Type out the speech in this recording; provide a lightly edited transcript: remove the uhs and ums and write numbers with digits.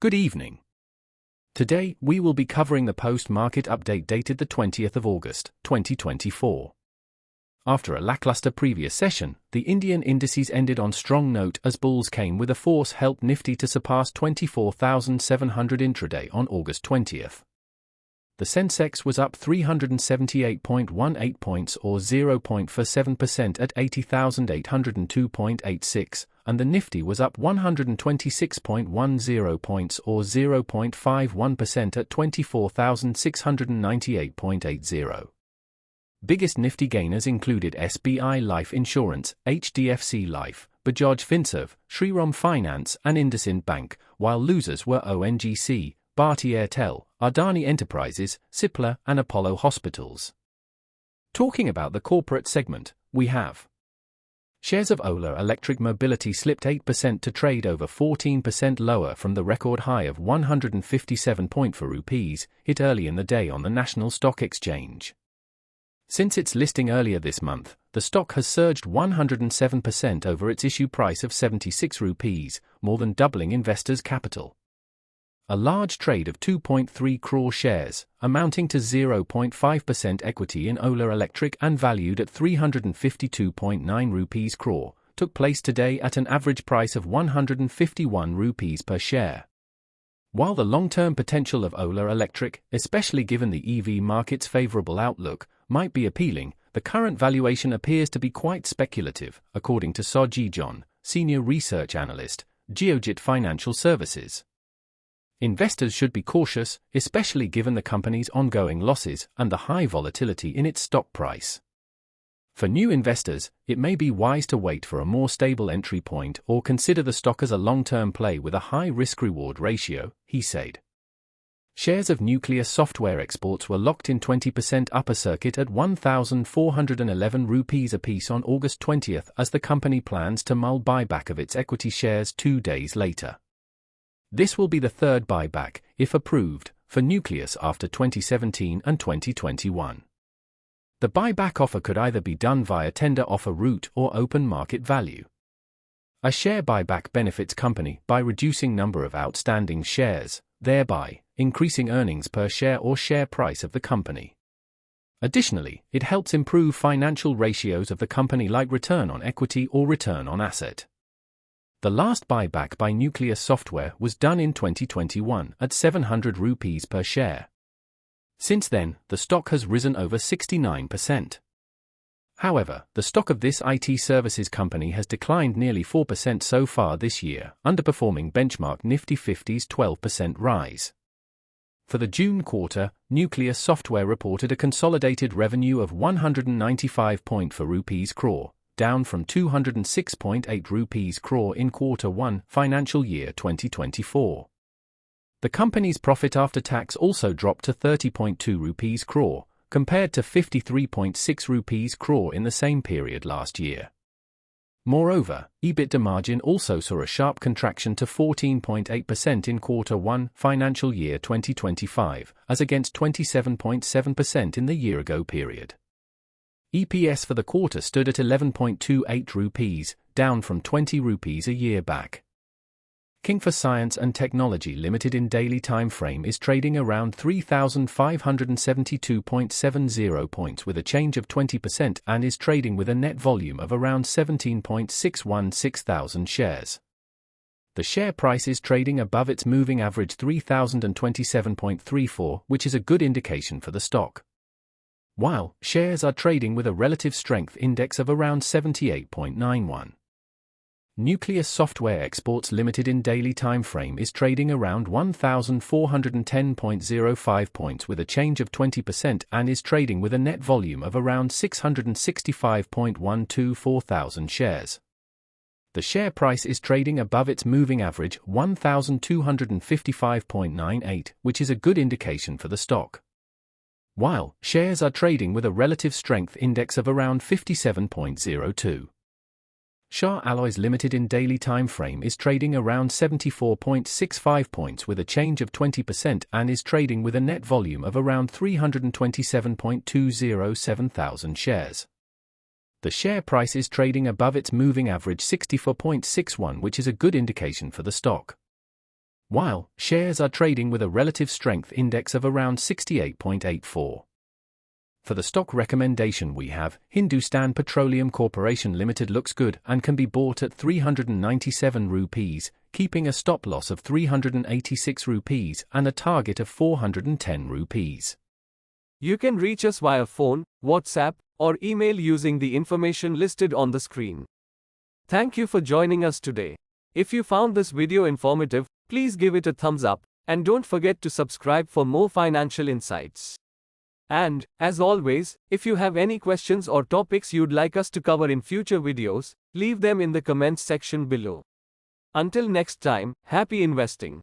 Good evening. Today, we will be covering the post-market update dated the 20th of August, 2024. After a lackluster previous session, the Indian indices ended on strong note as bulls came with a force helped Nifty to surpass 24,700 intraday on August 20th. The Sensex was up 378.18 points or 0.47% at 80,802.86, and the Nifty was up 126.10 points or 0.51% at 24,698.80. Biggest Nifty gainers included SBI Life Insurance, HDFC Life, Bajaj Finserv, Shriram Finance and IndusInd Bank, while losers were ONGC, Bharti Airtel, Adani Enterprises, Cipla and Apollo Hospitals. Talking about the corporate segment, we have shares of Ola Electric Mobility slipped 8% to trade over 14% lower from the record high of 157.4 rupees, hit early in the day on the National Stock Exchange. Since its listing earlier this month, the stock has surged 107% over its issue price of 76 rupees, more than doubling investors' capital. A large trade of 2.3 crore shares, amounting to 0.5% equity in Ola Electric and valued at 352.9 rupees crore, took place today at an average price of 151 rupees per share. While the long-term potential of Ola Electric, especially given the EV market's favorable outlook, might be appealing, the current valuation appears to be quite speculative, according to Soji John, Senior Research Analyst, Geojit Financial Services. Investors should be cautious, especially given the company's ongoing losses and the high volatility in its stock price. For new investors, it may be wise to wait for a more stable entry point or consider the stock as a long-term play with a high risk-reward ratio, he said. Shares of NUCLEUS software exports were locked in 20% upper circuit at 1,411 rupees apiece on August 20th as the company plans to mull buyback of its equity shares 2 days later. This will be the third buyback, if approved, for NUCLEUS after 2017 and 2021. The buyback offer could either be done via tender offer route or open market value. A share buyback benefits company by reducing number of outstanding shares, thereby increasing earnings per share or share price of the company. Additionally, it helps improve financial ratios of the company like return on equity or return on asset. The last buyback by NUCLEUS Software was done in 2021 at 700 rupees per share. Since then, the stock has risen over 69%. However, the stock of this IT services company has declined nearly 4% so far this year, underperforming benchmark Nifty 50's 12% rise. For the June quarter, NUCLEUS Software reported a consolidated revenue of 195.4 rupees crore, down from 206.8 rupees crore in quarter 1, financial year 2024. The company's profit after tax also dropped to 30.2 rupees crore, compared to 53.6 rupees crore in the same period last year. Moreover, EBITDA margin also saw a sharp contraction to 14.8% in quarter 1, financial year 2025, as against 27.7% in the year-ago period. EPS for the quarter stood at 11.28 rupees, down from 20 rupees a year back. Kingfisher Science and Technology Limited in daily time frame is trading around 3,572.70 points with a change of 20% and is trading with a net volume of around 17.616 thousand shares. The share price is trading above its moving average 3,027.34, which is a good indication for the stock. While shares are trading with a relative strength index of around 78.91. NUCLEUS Software Exports Limited in daily time frame is trading around 1,410.05 points with a change of 20% and is trading with a net volume of around 665.124 thousand shares. The share price is trading above its moving average 1,255.98, which is a good indication for the stock. While shares are trading with a relative strength index of around 57.02. Shah Alloys Limited in daily time frame is trading around 74.65 points with a change of 20% and is trading with a net volume of around 327.207 thousand shares. The share price is trading above its moving average 64.61, which is a good indication for the stock. while shares are trading with a relative strength index of around 68.84. For the stock recommendation we have, Hindustan Petroleum Corporation Limited looks good and can be bought at 397 rupees, keeping a stop loss of 386 rupees and a target of 410 rupees. You can reach us via phone, WhatsApp, or email using the information listed on the screen. Thank you for joining us today. If you found this video informative, please give it a thumbs up, and don't forget to subscribe for more financial insights. And, as always, if you have any questions or topics you'd like us to cover in future videos, leave them in the comments section below. Until next time, happy investing.